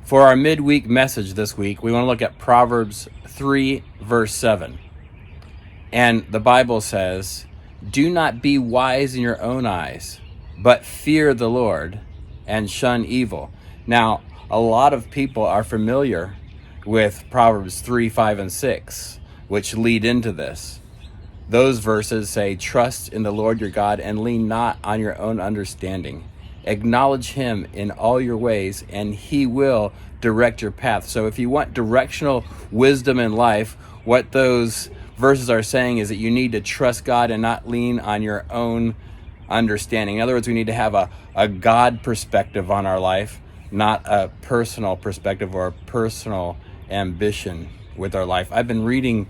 For our midweek message this week, we want to look at Proverbs 3, verse 7. And the Bible says, "Do not be wise in your own eyes, but fear the Lord and shun evil." Now, a lot of people are familiar with Proverbs 3, 5, and 6, which lead into this. Those verses say, "Trust in the Lord your God and lean not on your own understanding. Acknowledge him in all your ways, and he will direct your path." So if you want directional wisdom in life, what those verses are saying is that you need to trust God and not lean on your own understanding. In other words, we need to have a God perspective on our life, not a personal perspective or a personal ambition with our life. I've been reading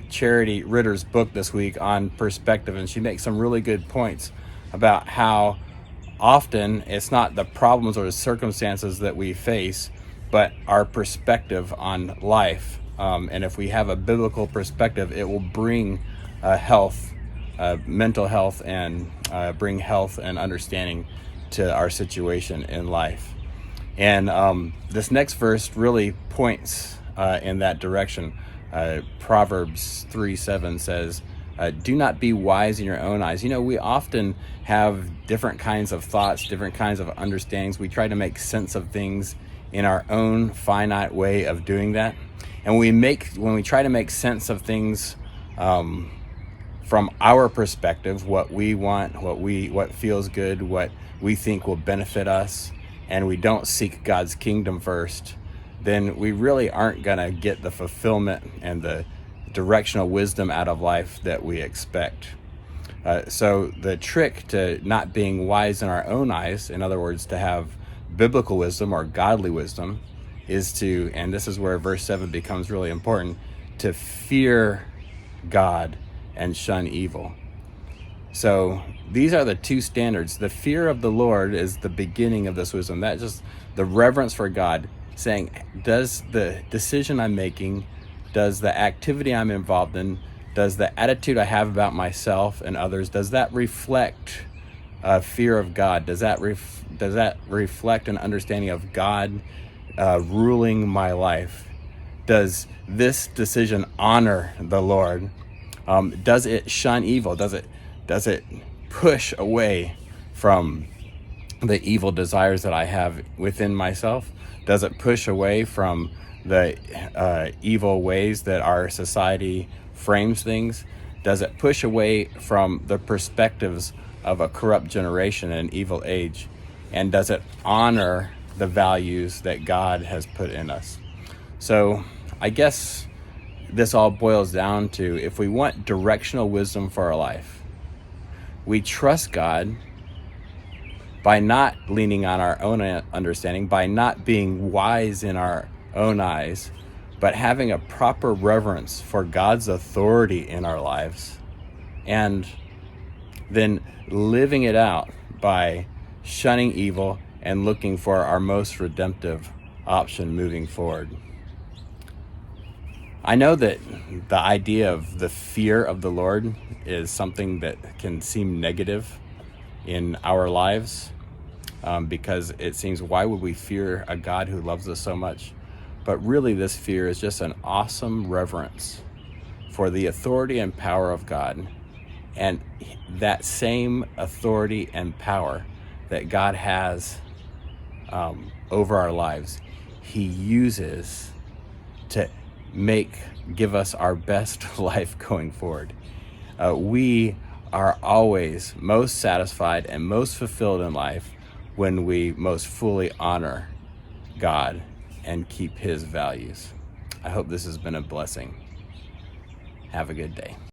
Charity Ritter's book this week on perspective, and she makes some really good points about how often it's not the problems or the circumstances that we face, but our perspective on life. And if we have a biblical perspective, it will bring health, mental health, and bring health and understanding to our situation in life. And this next verse really points in that direction. Proverbs 3:7 says, "Do not be wise in your own eyes." You know, we often have different kinds of thoughts, different kinds of understandings. We try to make sense of things in our own finite way of doing that. And when we try to make sense of things from our perspective, what we want, what feels good, what we think will benefit us, and we don't seek God's kingdom first, then we really aren't going to get the fulfillment and the directional wisdom out of life that we expect. So the trick to not being wise in our own eyes, in other words, to have biblical wisdom or godly wisdom, is to, and this is where verse 7 becomes really important, to fear God and shun evil. So these are the two standards. The fear of the Lord is the beginning of this wisdom. That's just the reverence for God, saying, does the decision I'm making, does the activity I'm involved in, does the attitude I have about myself and others, does that reflect fear of God? Does that reflect an understanding of God ruling my life? Does this decision honor the Lord? Does it shun evil? Does it push away from the evil desires that I have within myself? Does it push away from the evil ways that our society frames things? Does it push away from the perspectives of a corrupt generation and an evil age? And does it honor the values that God has put in us? So I guess this all boils down to, if we want directional wisdom for our life, we trust God by not leaning on our own understanding, by not being wise in our own eyes, but having a proper reverence for God's authority in our lives, and then living it out by shunning evil and looking for our most redemptive option moving forward. I know that the idea of the fear of the Lord is something that can seem negative in our lives, because it seems, why would we fear a God who loves us so much? But really, this fear is just an awesome reverence for the authority and power of God. And that same authority and power that God has over our lives, he uses to give us our best life going forward. We are always most satisfied and most fulfilled in life when we most fully honor God and keep his values. I hope this has been a blessing. Have a good day.